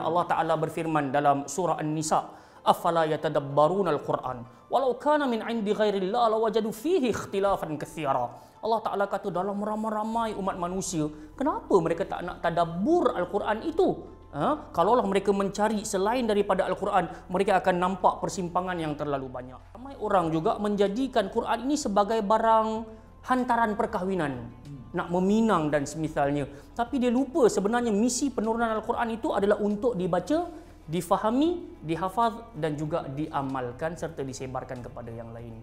Allah Ta'ala berfirman dalam surah An-Nisa, afala yatadabbaruna al-Quran walau kana min indi ghairillah lawajadu fihi ikhtilafan katsira. Allah Ta'ala kata dalam ramai-ramai umat manusia, kenapa mereka tak nak tadabbur Al-Quran itu? Kalaulah mereka mencari selain daripada Al-Quran, mereka akan nampak persimpangan yang terlalu banyak. Ramai orang juga menjadikan Quran ini sebagai barang hantaran perkahwinan, nak meminang dan semisalnya. Tapi dia lupa sebenarnya misi penurunan Al-Quran itu adalah untuk dibaca, difahami, dihafaz dan juga diamalkan serta disebarkan kepada yang lain.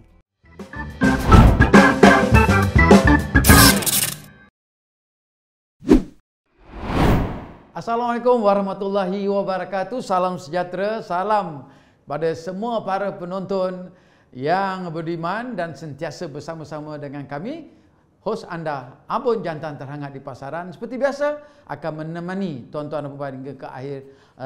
Assalamualaikum warahmatullahi wabarakatuh. Salam sejahtera, salam pada semua para penonton yang beriman dan sentiasa bersama-sama dengan kami. Hos anda, Abun Jantan Terhangat di Pasaran, seperti biasa akan menemani tuan-tuan dan puan hingga ke akhir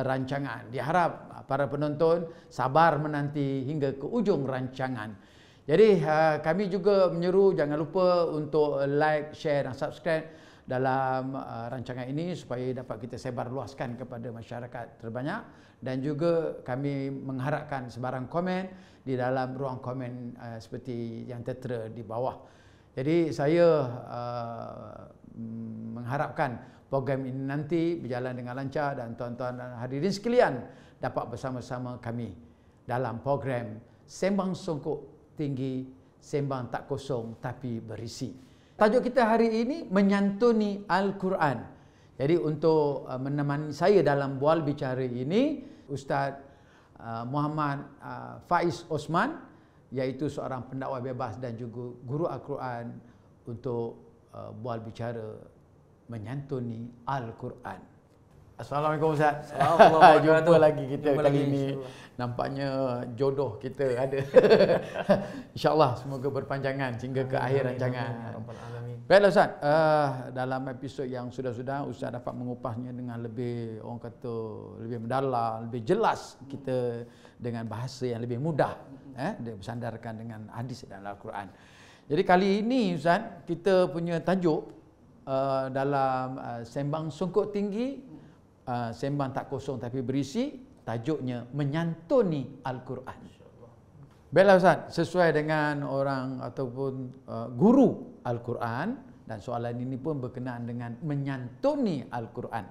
rancangan. Diharap para penonton sabar menanti hingga ke ujung rancangan. Jadi kami juga menyeru jangan lupa untuk like, share dan subscribe dalam rancangan ini supaya dapat kita sebar luaskan kepada masyarakat terbanyak, dan juga kami mengharapkan sebarang komen di dalam ruang komen seperti yang tertera di bawah. Jadi saya mengharapkan program ini nanti berjalan dengan lancar dan tuan-tuan dan hadirin sekalian dapat bersama-sama kami dalam program Sembang Songkok Tinggi, Sembang Tak Kosong Tapi Berisi. Tajuk kita hari ini menyantuni Al-Quran. Jadi untuk menemani saya dalam bual bicara ini, Ustaz Muhammad Faiz Osman, iaitu seorang pendakwah bebas dan juga guru Al-Quran, untuk bual bicara menyantuni Al-Quran. Assalamualaikum Ustaz. Jumpa lagi kita kali ini. Nampaknya jodoh kita ada. InsyaAllah semoga berpanjangan hingga ke akhir rancangan. Baiklah Ustaz, dalam episod yang sudah-sudah Ustaz dapat mengupasnya dengan lebih, orang kata, lebih mendalam, lebih jelas kita dengan bahasa yang lebih mudah, bersandarkan dengan hadis dan Al-Quran. Jadi kali ini Ustaz, kita punya tajuk dalam Sembang Songkok Tinggi, Sembang Tak Kosong Tapi Berisi, tajuknya menyantuni Al-Quran. Baiklah Ustaz, sesuai dengan orang ataupun guru Al-Quran, dan soalan ini pun berkenaan dengan menyantuni Al-Quran.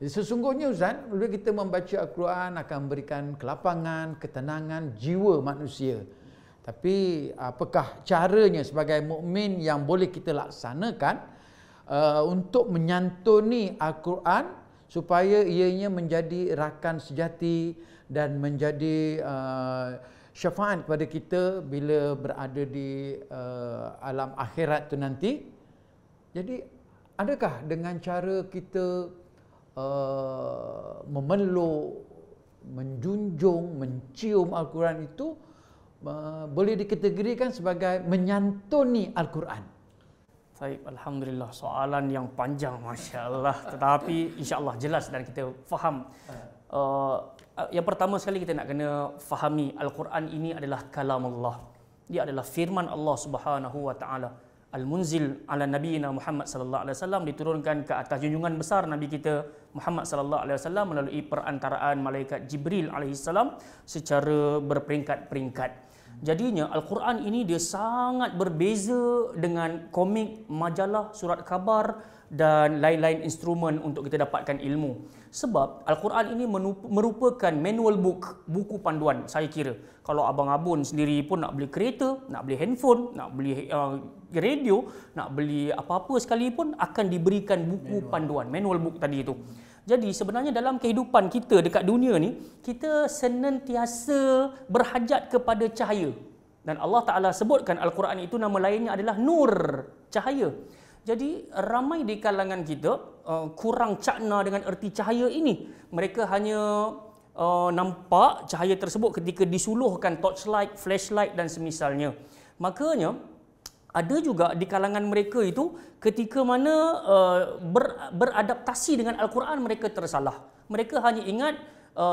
Jadi sesungguhnya Ustaz, bila kita membaca Al-Quran akan memberikan kelapangan, ketenangan jiwa manusia. Tapi apakah caranya sebagai mukmin yang boleh kita laksanakan untuk menyantuni Al-Quran supaya ianya menjadi rakan sejati dan menjadi syafaat kepada kita bila berada di alam akhirat itu nanti. Jadi adakah dengan cara kita memeluk, menjunjung, mencium Al-Quran itu boleh dikategorikan sebagai menyantuni Al-Quran? Baik, alhamdulillah, soalan yang panjang, masya-Allah, tetapi insya-Allah jelas dan kita faham. Yang pertama sekali kita nak kena fahami Al-Quran ini adalah kalam Allah. Dia adalah firman Allah Subhanahu wa taala. Al-Munzil ala nabiyina Muhammad sallallahu alaihi wasallam, diturunkan ke atas junjungan besar Nabi kita Muhammad sallallahu alaihi wasallam melalui perantaraan malaikat Jibril alaihi salam secara berperingkat-peringkat. Jadinya Al-Quran ini dia sangat berbeza dengan komik, majalah, surat khabar dan lain-lain instrumen untuk kita dapatkan ilmu. Sebab Al-Quran ini merupakan manual book, buku panduan saya kira. Kalau abang-abun sendiri pun nak beli kereta, nak beli handphone, nak beli radio, nak beli apa-apa sekalipun akan diberikan buku panduan, manual book tadi itu. Jadi sebenarnya dalam kehidupan kita dekat dunia ni, kita senantiasa berhajat kepada cahaya. Dan Allah Ta'ala sebutkan Al-Quran itu nama lainnya adalah Nur, cahaya. Jadi ramai di kalangan kita kurang cakna dengan erti cahaya ini. Mereka hanya nampak cahaya tersebut ketika disuluhkan torchlight, flashlight dan semisalnya. Makanya ada juga di kalangan mereka itu ketika mana beradaptasi dengan Al-Quran mereka tersalah. Mereka hanya ingat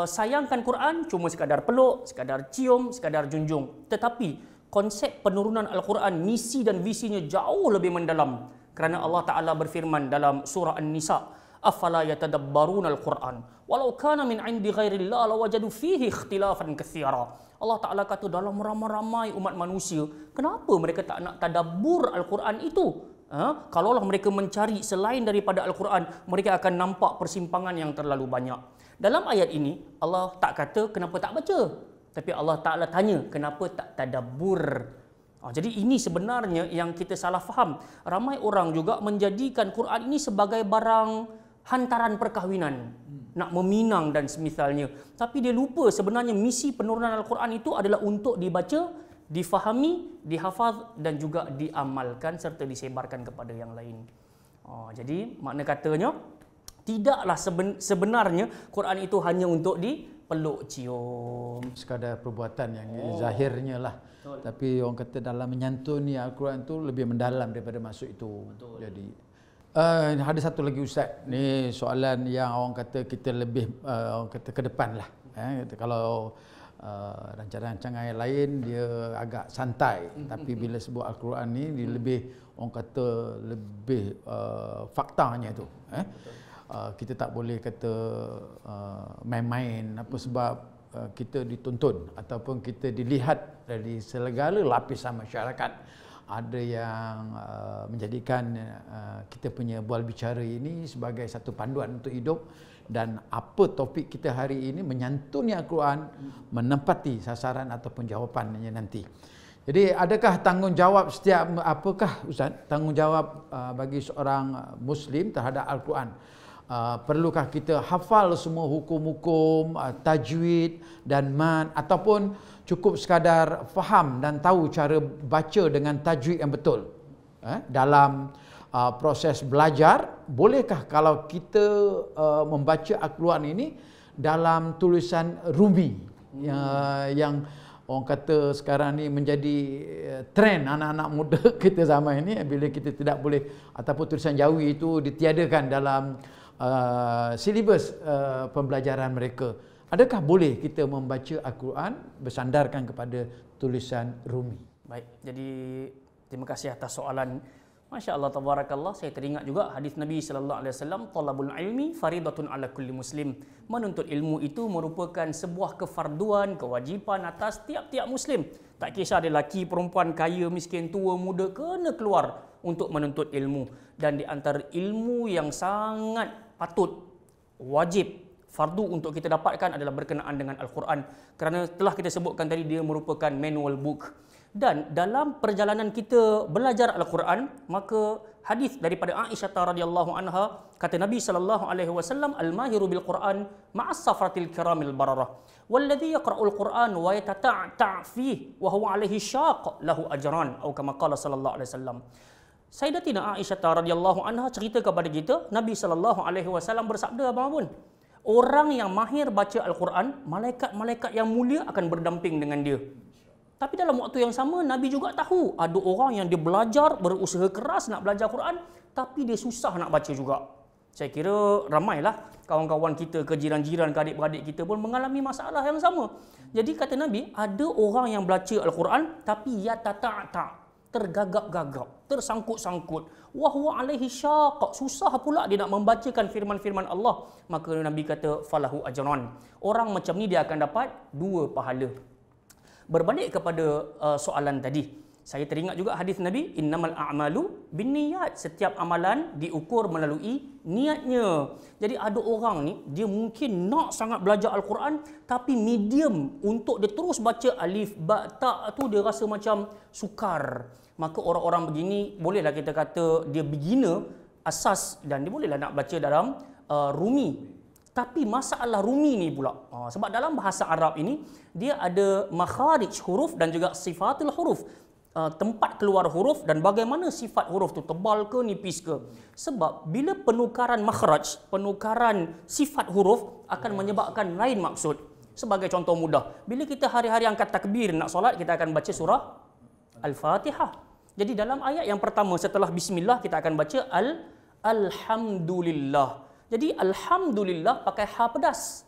sayangkan Quran cuma sekadar peluk, sekadar cium, sekadar junjung. Tetapi konsep penurunan Al-Quran, misi dan visinya jauh lebih mendalam. Kerana Allah Ta'ala berfirman dalam surah An-Nisa, Afala yatadabbaruna al-Quran walau kana min 'indi ghairillah lawajadu fihi ikhtilafan katsira. Allah Taala kata dalam ramai-ramai umat manusia, kenapa mereka tak nak tadabbur Al-Quran itu? Kalaulah mereka mencari selain daripada Al-Quran, mereka akan nampak persimpangan yang terlalu banyak. Dalam ayat ini Allah tak kata kenapa tak baca, tapi Allah Taala tanya kenapa tak tadabbur. Jadi ini sebenarnya yang kita salah faham. Ramai orang juga menjadikan Quran ini sebagai barang hantaran perkahwinan, nak meminang dan semisalnya. Tapi dia lupa sebenarnya misi penurunan Al-Quran itu adalah untuk dibaca, difahami, dihafaz dan juga diamalkan serta disebarkan kepada yang lain. Jadi makna katanya, tidaklah sebenarnya Quran itu hanya untuk dipeluk cium. Sekadar perbuatan yang zahirnya lah. Betul. Tapi orang kata dalam menyantuni Al-Quran itu lebih mendalam daripada masuk itu. Betul. Jadi ada satu lagi Ustaz, ni soalan yang orang kata kita lebih orang kata ke depan lah. Kalau rancangan-rancangan yang lain dia agak santai, tapi bila sebut Al-Quran ni dia lebih orang kata lebih faktanya tu. Kita tak boleh kata main-main apa sebab kita dituntun ataupun kita dilihat dari segala lapisan masyarakat. Ada yang menjadikan kita punya bual bicara ini sebagai satu panduan untuk hidup, dan apa topik kita hari ini menyantuni Al-Quran, menempati sasaran ataupun jawapannya nanti. Jadi adakah tanggungjawab apakah Ustaz tanggungjawab bagi seorang Muslim terhadap Al-Quran? Perlukah kita hafal semua hukum-hukum, tajwid dan mad, ataupun cukup sekadar faham dan tahu cara baca dengan tajwid yang betul? Dalam proses belajar, bolehkah kalau kita membaca Al-Quran ini dalam tulisan Rumi yang orang kata sekarang ni menjadi trend anak-anak muda kita zaman ini, bila kita tidak boleh ataupun tulisan Jawi itu ditiadakan dalam silibus pembelajaran mereka. Adakah boleh kita membaca Al-Quran bersandarkan kepada tulisan Rumi? Baik, jadi terima kasih atas soalan. Masya Allah, tabarakallah. Saya teringat juga hadis Nabi sallallahu alaihi wasallam, talabul ilmi faridatun ala kulli muslim. Menuntut ilmu itu merupakan sebuah kefarduan, kewajipan atas tiap-tiap muslim. Tak kisah dia lelaki, perempuan, kaya, miskin, tua, muda, kena keluar untuk menuntut ilmu. Dan di antara ilmu yang sangat patut, wajib, fardu untuk kita dapatkan adalah berkenaan dengan Al-Quran. Kerana telah kita sebutkan tadi, dia merupakan manual book. Dan dalam perjalanan kita belajar Al-Quran, maka hadis daripada Aisyah radhiyallahu anha, kata Nabi sallallahu alaihi wasallam, al-mahiru bil Quran ma'as safratil kiramil bararah walladhi yaqra'ul Quran wa yatata'ta' fihi wa huwa alaihi syaq lahu ajran, atau kama qala sallallahu alaihi wasallam. Sayyidatina Aisyah radhiyallahu anha cerita kepada kita, Nabi sallallahu alaihi wasallam bersabda apa pun, orang yang mahir baca Al-Quran, malaikat-malaikat yang mulia akan berdamping dengan dia. Tapi dalam waktu yang sama, Nabi juga tahu ada orang yang dia belajar, berusaha keras nak belajar Quran, tapi dia susah nak baca juga. Saya kira ramailah kawan-kawan kita, ke jiran-jiran, ke adik-beradik kita pun mengalami masalah yang sama. Jadi kata Nabi, ada orang yang baca Al-Quran, tapi ya tata'ta', tergagap-gagap, tersangkut-sangkut. Wa huwa alaihi syaq, susah pula dia nak membacakan firman-firman Allah. Maka Nabi kata, falahu ajran. Orang macam ni dia akan dapat 2 pahala. Berbalik kepada soalan tadi, saya teringat juga hadis Nabi, innamal a'malu binniyat, setiap amalan diukur melalui niatnya. Jadi ada orang ni, dia mungkin nak sangat belajar Al-Quran, tapi medium untuk dia terus baca alif, ba, ta tu dia rasa macam sukar. Maka orang-orang begini, bolehlah kita kata dia beginner asas, dan dia bolehlah nak baca dalam Rumi. Tapi masalah Rumi ni pula, sebab dalam bahasa Arab ini, dia ada makharij huruf dan juga sifatul huruf. Tempat keluar huruf dan bagaimana sifat huruf tu, tebal ke, nipis ke. Sebab bila penukaran makhraj, penukaran sifat huruf akan menyebabkan lain maksud. Sebagai contoh mudah, bila kita hari-hari angkat takbir nak solat, kita akan baca surah Al-Fatihah. Jadi dalam ayat yang pertama setelah bismillah, kita akan baca Alhamdulillah. Jadi Alhamdulillah pakai ha pedas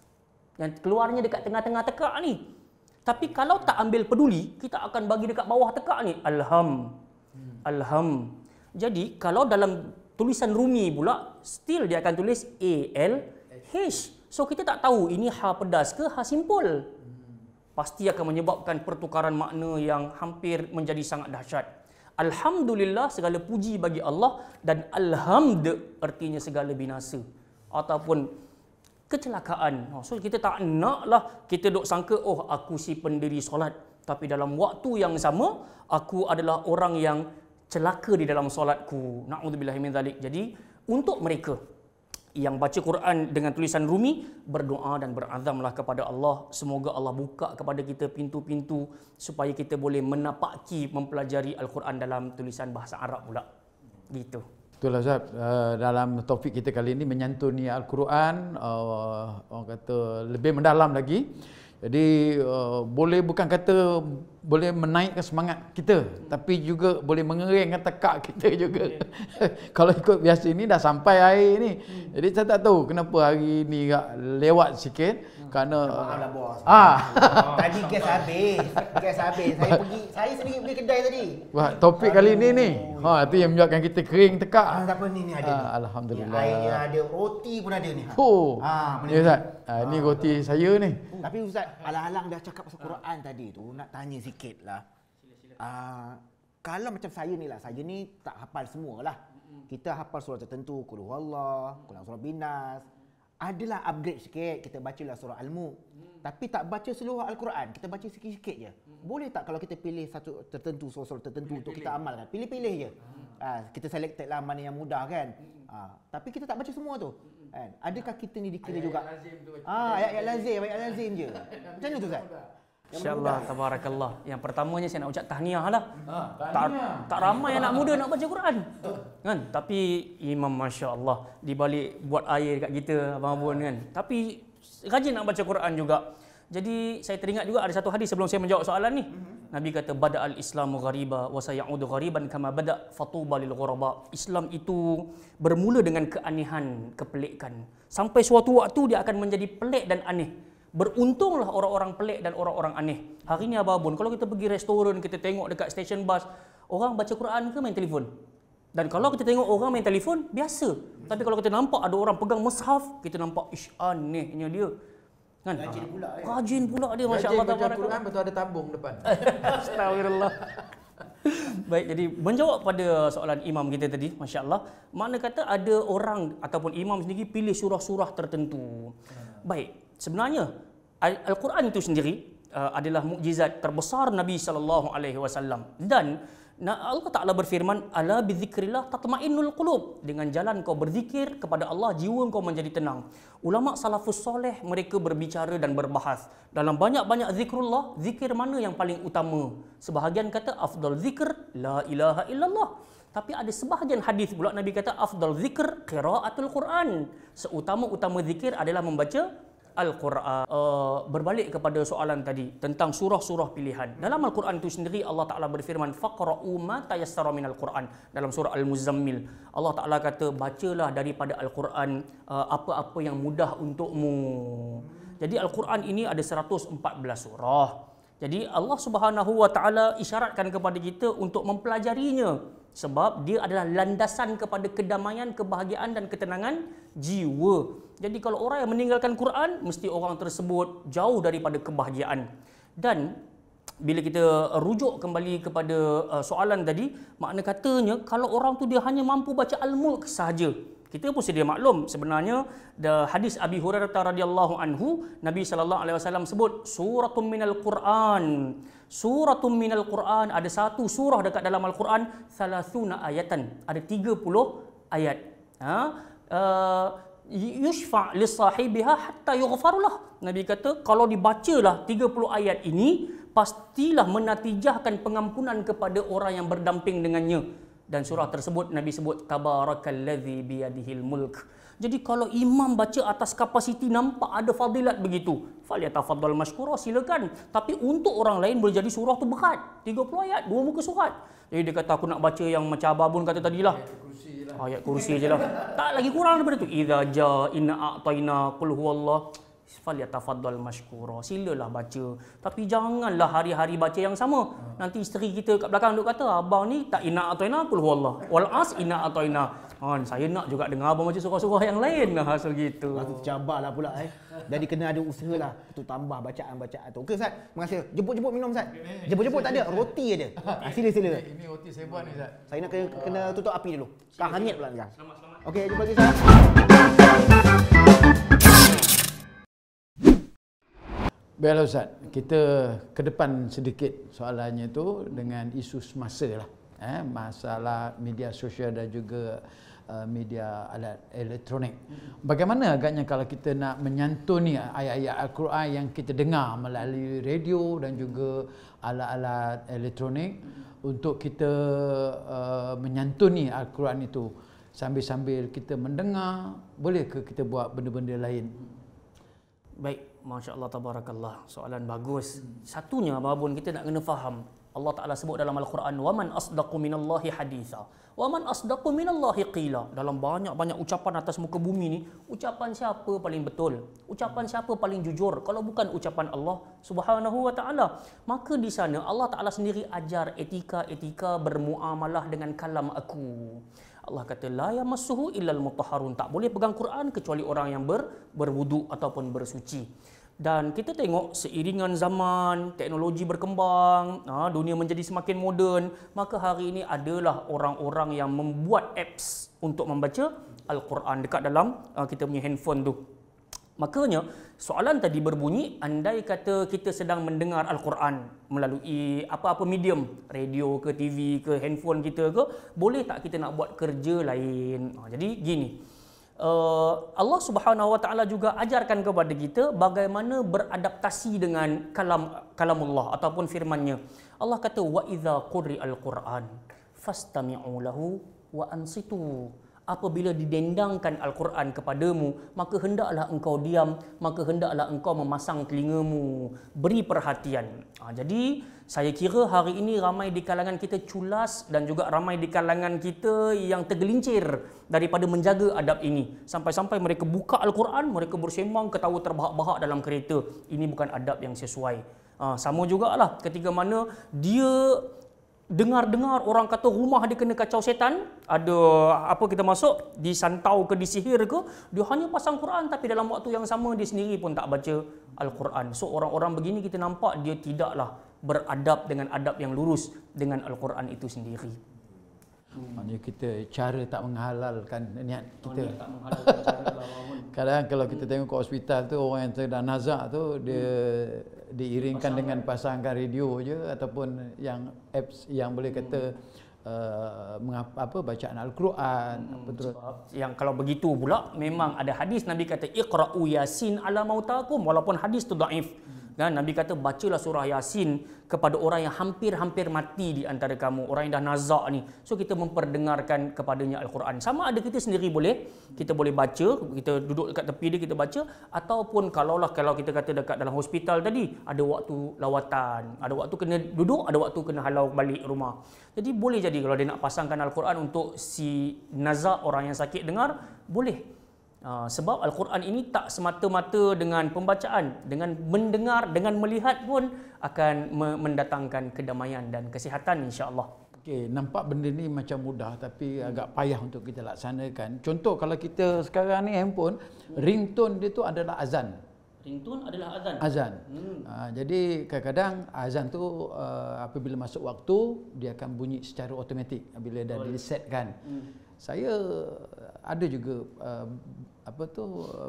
yang keluarnya dekat tengah-tengah tekak ni. Tapi kalau tak ambil peduli, kita akan bagi dekat bawah tekak ni. Alham. Jadi kalau dalam tulisan Rumi pula still dia akan tulis ALH. So kita tak tahu ini ha pedas ke ha simpul. Pasti akan menyebabkan pertukaran makna yang hampir menjadi sangat dahsyat. Alhamdulillah, segala puji bagi Allah, dan alhamd artinya segala binasa ataupun kecelakaan. So kita tak naklah kita duk sangka aku si pendiri solat, tapi dalam waktu yang sama aku adalah orang yang celaka di dalam solatku. Na'udzubillahi min zalik. Jadi untuk mereka yang baca Quran dengan tulisan Rumi, berdoa dan berazamlah kepada Allah. Semoga Allah buka kepada kita pintu-pintu supaya kita boleh menapaki mempelajari Al-Quran dalam tulisan bahasa Arab pula. Gitu. Itulah Ustaz, dalam topik kita kali ini menyantuni Al-Quran, orang kata lebih mendalam lagi. Jadi boleh bukan kata boleh menaikkan semangat kita, tapi juga boleh mengeringkan tekak kita juga. Kalau ikut biasa ini dah sampai air ni. Jadi saya tak tahu kenapa hari ni lewat sikit kerana tadi gas habis. Saya sendiri pergi kedai tadi. Wah, topik kali ini ni. Itu yang menyebabkan kita kering tekak. Siapa ni ada. Alhamdulillah. Air ada, roti pun ada ni. Ya Ustaz. Ni roti saya ni. Tapi Ustaz, alang-alang dah cakap pasal Quran tadi tu, nak tanya sikit lah. Kalau macam saya ni tak hafal semua lah. Kita hafal surah tertentu, Qul huwallah, Qul surah Binas. Adalah upgrade sikit, kita bacalah surah Al-Mulk. Tapi tak baca seluruh Al-Quran, kita baca sikit-sikit je. Boleh tak kalau kita pilih satu tertentu, surah tertentu untuk kita amalkan? Pilih-pilih je. Kita selected lah mana yang mudah kan. Tapi kita tak baca semua tu. Adakah kita ni dikira juga? Ayat-ayat lazim je. Macam mana tu Ustaz? InsyaAllah, tabarakallah. Yang pertamanya saya nak ucap tahniah lah. Tak ramai anak muda nak baca Quran. Kan? Tapi Imam Masya Allah, dibalik buat air dekat kita, abang-abang kan. Tapi rajin nak baca Quran juga. Jadi saya teringat juga ada satu hadis sebelum saya menjawab soalan ni. Nabi kata, Bada'al Islamu ghariba wa sayaudu ghariban kama bada' fatuba lil ghuraba. Islam itu bermula dengan keanehan, kepelikan. Sampai suatu waktu dia akan menjadi pelik dan aneh. Beruntunglah orang-orang pelik dan orang-orang aneh. Hari ni Abang, kalau kita pergi restoran, kita tengok dekat stesen bas, orang baca Quran ke main telefon? Dan kalau kita tengok orang main telefon, biasa. Tapi kalau kita nampak ada orang pegang mushaf, kita nampak anehnya dia. Kan? Rajin pula dia, masya-Allah, tabarakallah. Quran betul ada tabung depan. Astagfirullah. Baik, jadi menjawab pada soalan imam kita tadi, masya-Allah, mana kata ada orang ataupun imam sendiri pilih surah-surah tertentu. Baik, sebenarnya Al-Quran itu sendiri adalah mukjizat terbesar Nabi SAW, dan Allah Ta'ala berfirman, ala bizikrillah tatma'innul qulub. Dengan jalan kau berzikir kepada Allah, jiwa kau menjadi tenang. Ulama salafus soleh mereka berbicara dan berbahas dalam banyak-banyak zikrullah, zikir mana yang paling utama. Sebahagian kata afdal zikr la ilaha illallah. Tapi ada sebahagian hadis pula Nabi kata afdal zikr qiraatul Quran. Seutama-utama zikir adalah membaca Al-Quran. Berbalik kepada soalan tadi tentang surah-surah pilihan. Dalam Al-Quran itu sendiri Allah Ta'ala berfirman, faqra'u ma tayassara minal Quran. Dalam surah Al-Muzammil, Allah Ta'ala kata, bacalah daripada Al-Quran apa-apa yang mudah untukmu. Jadi Al-Quran ini ada 114 surah. Jadi Allah Subhanahu Wa Ta'ala isyaratkan kepada kita untuk mempelajarinya. Sebab dia adalah landasan kepada kedamaian, kebahagiaan dan ketenangan jiwa. Jadi kalau orang yang meninggalkan Quran, mesti orang tersebut jauh daripada kebahagiaan. Dan bila kita rujuk kembali kepada soalan tadi, makna katanya kalau orang tu dia hanya mampu baca Al-Mulk sahaja. Kita pun sedia maklum, sebenarnya hadis Abi Hurairah radhiyallahu anhu, Nabi sallallahu alaihi wasallam sebut suratun minal Quran. Suratun minal Quran, ada satu surah dekat dalam Al-Quran, 30 ayatan, ada 30 ayat. Yushfa' li sahibiha hatta yughfarlah. Nabi kata kalau dibacalah 30 ayat ini, pastilah menatijahkan pengampunan kepada orang yang berdamping dengannya. Dan surah tersebut Nabi sebut tabarakalladzi biyadihil mulk. Jadi kalau imam baca atas kapasiti, nampak ada fadilat begitu, falyatafaddal mashkura, silakan. Tapi untuk orang lain boleh jadi surah tu berat, 30 ayat, 2 muka surat. Jadi dia kata aku nak baca yang macam Ababun kata tadilah, ayat kursi je lah. Tak, lagi kurang daripada tu. Idza jaa inna a'tayna qul huwallah falyatafaddal mashkura. Silalah baca. Tapi janganlah hari-hari baca yang sama. Nanti isteri kita kat belakang duk kata, abang ni tak inna a'tayna qul huwallah, wal as inna a'tayna. Saya nak juga dengar abang baca surah-surah yang lain lah. So gitu. Lepas tu tercabarlah pula Jadi kena ada usaha lah untuk tambah bacaan-bacaan tu. Okey Ustaz, terima kasih. Jemput-jemput minum Ustaz. Jemput-jemput tak ada, roti aja. Sila. Ini roti saya buat ni Ustaz. Saya nak kena tutup api dulu. Kak hangit pula sekarang. Selamat. Okey, jumpa lagi Ustaz. Baiklah Ustaz, kita ke depan sedikit soalannya tu dengan isu semasa lah. Masalah media sosial dan juga media alat elektronik. Bagaimana agaknya kalau kita nak menyantuni ayat-ayat Al-Quran yang kita dengar melalui radio dan juga alat-alat elektronik untuk kita menyantuni Al-Quran itu sambil-sambil kita mendengar, bolehkah kita buat benda-benda lain? Baik, Masya Allah, Tabarakallah. Soalan bagus. Satunya, Abang kita nak kena faham. Allah Ta'ala sebut dalam Al-Quran, وَمَنْ أَصْدَقُ مِنَ اللَّهِ حَدِيثًا وَمَنْ أَصْدَقُ مِنَ اللَّهِ قِيلًا. Dalam banyak-banyak ucapan atas muka bumi ni, ucapan siapa paling betul? Ucapan siapa paling jujur? Kalau bukan ucapan Allah Subhanahu wa Ta'ala. Maka di sana Allah Ta'ala sendiri ajar etika-etika bermuamalah dengan kalam aku. Allah kata la yamassuhu illal mutahharun, tak boleh pegang Quran kecuali orang yang berwuduk ataupun bersuci. Dan kita tengok seiringan zaman, teknologi berkembang, dunia menjadi semakin moden, maka hari ini adalah orang-orang yang membuat apps untuk membaca Al-Quran dekat dalam kita punya handphone tu. Makanya soalan tadi berbunyi, andai kata kita sedang mendengar Al-Quran melalui apa-apa medium, radio ke TV ke handphone kita ke, boleh tak kita nak buat kerja lain? Jadi gini, Allah Subhanahu Wa Taala juga ajarkan kepada kita bagaimana beradaptasi dengan kalamullah ataupun firman-Nya. Allah kata wa idza quri'al Quran fastami'u lahu wa ansitu. Apabila didendangkan Al-Quran kepadamu, maka hendaklah engkau diam, maka hendaklah engkau memasang telingamu, beri perhatian. Jadi saya kira hari ini ramai di kalangan kita culas dan juga ramai di kalangan kita yang tergelincir daripada menjaga adab ini. Sampai-sampai mereka buka Al-Quran, mereka bersembang, ketawa terbahak-bahak dalam kereta. Ini bukan adab yang sesuai. Sama jugalah ketika mana dia dengar-dengar orang kata rumah dia kena kacau setan, ada apa kita masuk, disantau ke disihir ke, dia hanya pasang Quran tapi dalam waktu yang sama dia sendiri pun tak baca Al-Quran. So orang-orang begini kita nampak dia tidaklah beradab dengan adab yang lurus dengan Al-Quran itu sendiri. Maksudnya kita cara tak menghalalkan niat kita. Tak menghalalkan cara kadang kalau kita tengok ke hospital tu, orang yang sedang nazak tu dia diiringkan dengan pasangkan radio je ataupun yang apps yang boleh kata bacaan Al-Quran betul. Yang kalau begitu pula memang ada hadis Nabi kata iqra'u yasin ala mautakum, walaupun hadis tu dhaif. Kan Nabi kata bacalah surah Yasin kepada orang yang hampir-hampir mati di antara kamu, orang yang dah nazak ni. So kita memperdengarkan kepadanya Al-Quran. Sama ada kita sendiri kita boleh baca, kita duduk dekat tepi dia kita baca, ataupun kalau kita kata dekat dalam hospital tadi ada waktu lawatan, ada waktu kena duduk, ada waktu kena halau balik rumah. Jadi boleh jadi kalau dia nak pasangkan Al-Quran untuk si nazak, orang yang sakit dengar, boleh. Sebab Al-Quran ini tak semata-mata dengan pembacaan, dengan mendengar, dengan melihat pun akan mendatangkan kedamaian dan kesihatan insya-Allah. Okey, nampak benda ni macam mudah tapi agak payah untuk kita laksanakan. Contoh kalau kita sekarang ni handphone, ringtone dia tu adalah azan. Ringtone adalah azan. Azan. Jadi kadang-kadang azan tu apabila masuk waktu dia akan bunyi secara automatik bila dah disetkan. Saya ada juga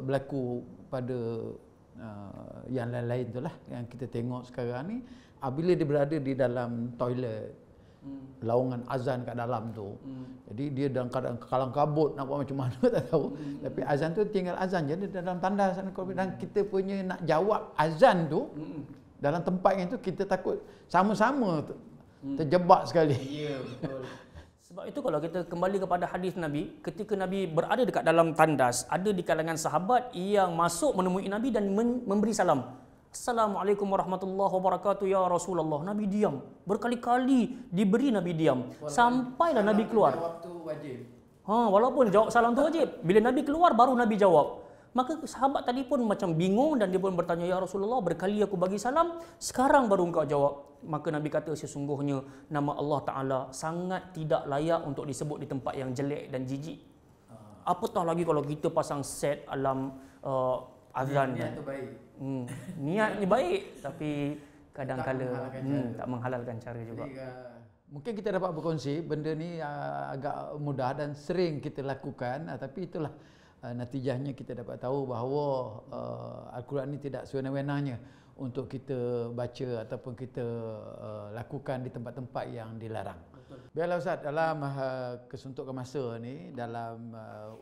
berlaku pada yang lain-lain tu lah yang kita tengok sekarang ni, bila dia berada di dalam toilet, laungan azan kat dalam tu. Jadi dia dalam keadaan kalang kabut nak buat macam mana tak tahu. Tapi azan tu tinggal azan je dalam tanda sana, dan kita punya nak jawab azan tu dalam tempat yang tu kita takut sama-sama terjebak sekali. Ya, betul. Sebab itu kalau kita kembali kepada hadis Nabi, ketika Nabi berada dekat dalam tandas, ada di kalangan sahabat yang masuk menemui Nabi dan memberi salam. Assalamualaikum warahmatullahi wabarakatuh ya Rasulullah. Nabi diam. Berkali-kali diberi Nabi diam. Sampailah Nabi keluar. Waktu wajib. Walaupun jawab salam tu wajib. Bila Nabi keluar baru Nabi jawab. Maka sahabat tadi pun macam bingung dan dia pun bertanya, ya Rasulullah, berkali aku bagi salam, sekarang baru engkau jawab. Maka Nabi kata sesungguhnya nama Allah Ta'ala sangat tidak layak untuk disebut di tempat yang jelek dan jijik. apatah lagi kalau kita pasang set alam azan. Niat tu baik. Niat ni baik tapi kadang-kala tak menghalalkan cara juga. Jadi, mungkin kita dapat berkongsi benda ni agak mudah dan sering kita lakukan, tapi itulah natijahnya kita dapat tahu bahawa Al-Quran ni tidak sewenang-wenangnya untuk kita baca ataupun kita lakukan di tempat-tempat yang dilarang. Biarlah Ustaz, dalam kesuntukan masa ni, dalam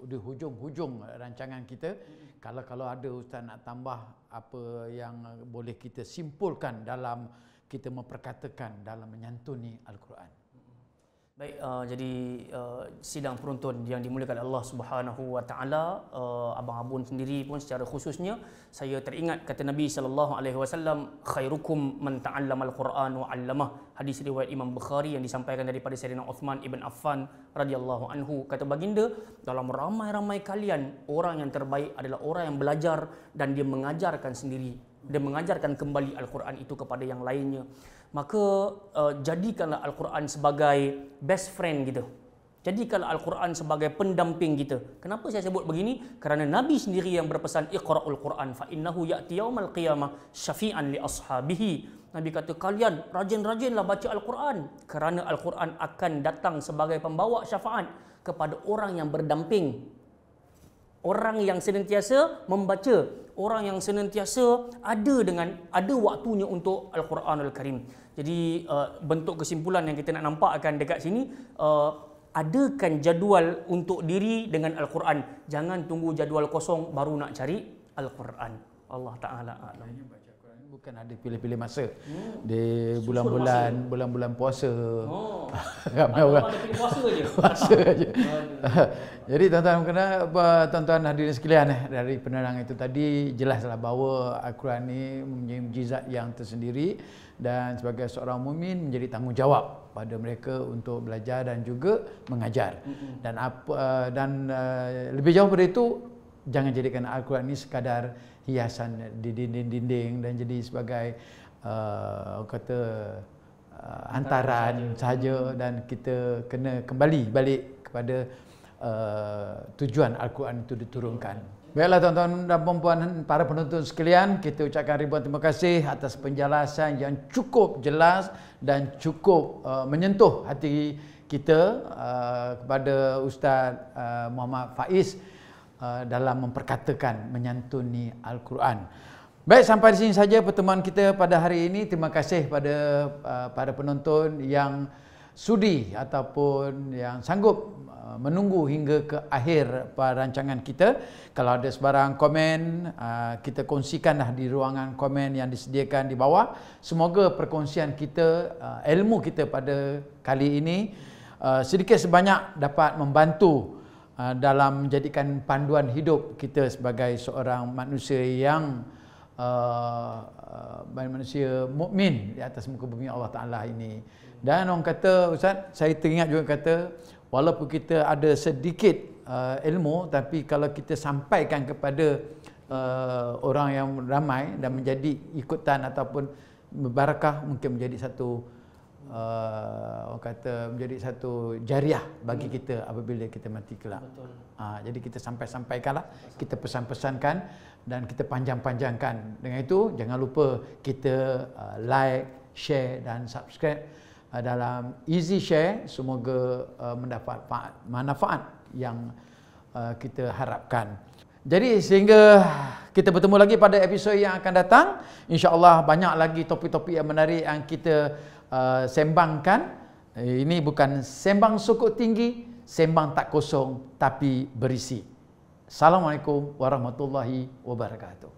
di hujung-hujung rancangan kita, kalau ada Ustaz nak tambah apa yang boleh kita simpulkan dalam kita memperkatakan dalam menyantuni Al-Quran. Baik, jadi sidang penonton yang dimuliakan Allah Subhanahu Wa Taala, Abang Abun sendiri pun secara khususnya saya teringat kata Nabi sallallahu alaihi wasallam, khairukum man ta'allama al-Quran wa 'allamah. Hadis riwayat Imam Bukhari yang disampaikan daripada Sayyidina Uthman ibn Affan radhiyallahu anhu. Kata baginda, dalam ramai-ramai kalian orang yang terbaik adalah orang yang belajar dan dia mengajarkan sendiri. Dia mengajarkan kembali Al-Quran itu kepada yang lainnya. Maka jadikanlah Al-Quran sebagai best friend kita. Jadikanlah Al-Quran sebagai pendamping kita. Kenapa saya sebut begini? Kerana Nabi sendiri yang berpesan, Iqra'ul Quran fa innahu ya'ti yaumal qiyamah syafi'an li ashabihi. Nabi kata, kalian rajin-rajinlah baca Al-Quran kerana Al-Quran akan datang sebagai pembawa syafaat kepada orang yang berdamping. Orang yang senantiasa membaca, orang yang senantiasa ada waktunya untuk Al-Quranul Karim. Jadi bentuk kesimpulan yang kita nak nampakkan dekat sini, adakan jadual untuk diri dengan Al-Quran. Jangan tunggu jadual kosong baru nak cari Al-Quran. Allah Ta'ala a'lam. Bukan ada pilih-pilih masa di bulan-bulan puasa. Ramai orang ada pilih puasa je. Puasa je. Jadi tuan-tuan hadirin sekalian, dari penerang itu tadi jelaslah bahawa Al-Quran ini mempunyai mukjizat yang tersendiri dan sebagai seorang mukmin menjadi tanggungjawab pada mereka untuk belajar dan juga mengajar. Dan lebih jauh daripada itu, jangan jadikan Al-Quran ini sekadar hiasan di dinding-dinding dan jadi sebagai hantaran sahaja, dan kita kena kembali balik kepada tujuan Al-Quran itu diturunkan. Baiklah tuan-tuan dan puan-puan, para penonton sekalian, kita ucapkan ribuan terima kasih atas penjelasan yang cukup jelas dan cukup menyentuh hati kita kepada Ustaz Muhammad Faiz dalam memperkatakan menyantuni Al-Quran. Baik, sampai di sini saja pertemuan kita pada hari ini. Terima kasih pada para penonton yang sudi ataupun yang sanggup menunggu hingga ke akhir rancangan kita. Kalau ada sebarang komen, kita kongsikanlah di ruangan komen yang disediakan di bawah. Semoga perkongsian kita, ilmu kita pada kali ini sedikit sebanyak dapat membantu dalam menjadikan panduan hidup kita sebagai seorang manusia yang manusia mukmin di atas muka bumi Allah Ta'ala ini. Dan orang kata, Ustaz, saya teringat juga kata, walaupun kita ada sedikit ilmu, tapi kalau kita sampaikan kepada orang yang ramai dan menjadi ikutan ataupun berbarakah, mungkin menjadi satu orang kata menjadi satu jariah bagi kita apabila kita mati kelak. Jadi kita sampaikanlah, kita pesan-pesankan dan kita panjang-panjangkan. Dengan itu jangan lupa kita like, share dan subscribe dalam Easy Share. Semoga mendapat manfaat yang kita harapkan. Jadi sehingga kita bertemu lagi pada episod yang akan datang, insya-Allah banyak lagi topik-topik yang menarik yang kita sembangkan. Ini bukan sembang sukuk tinggi, sembang tak kosong tapi berisi. Assalamualaikum warahmatullahi wabarakatuh.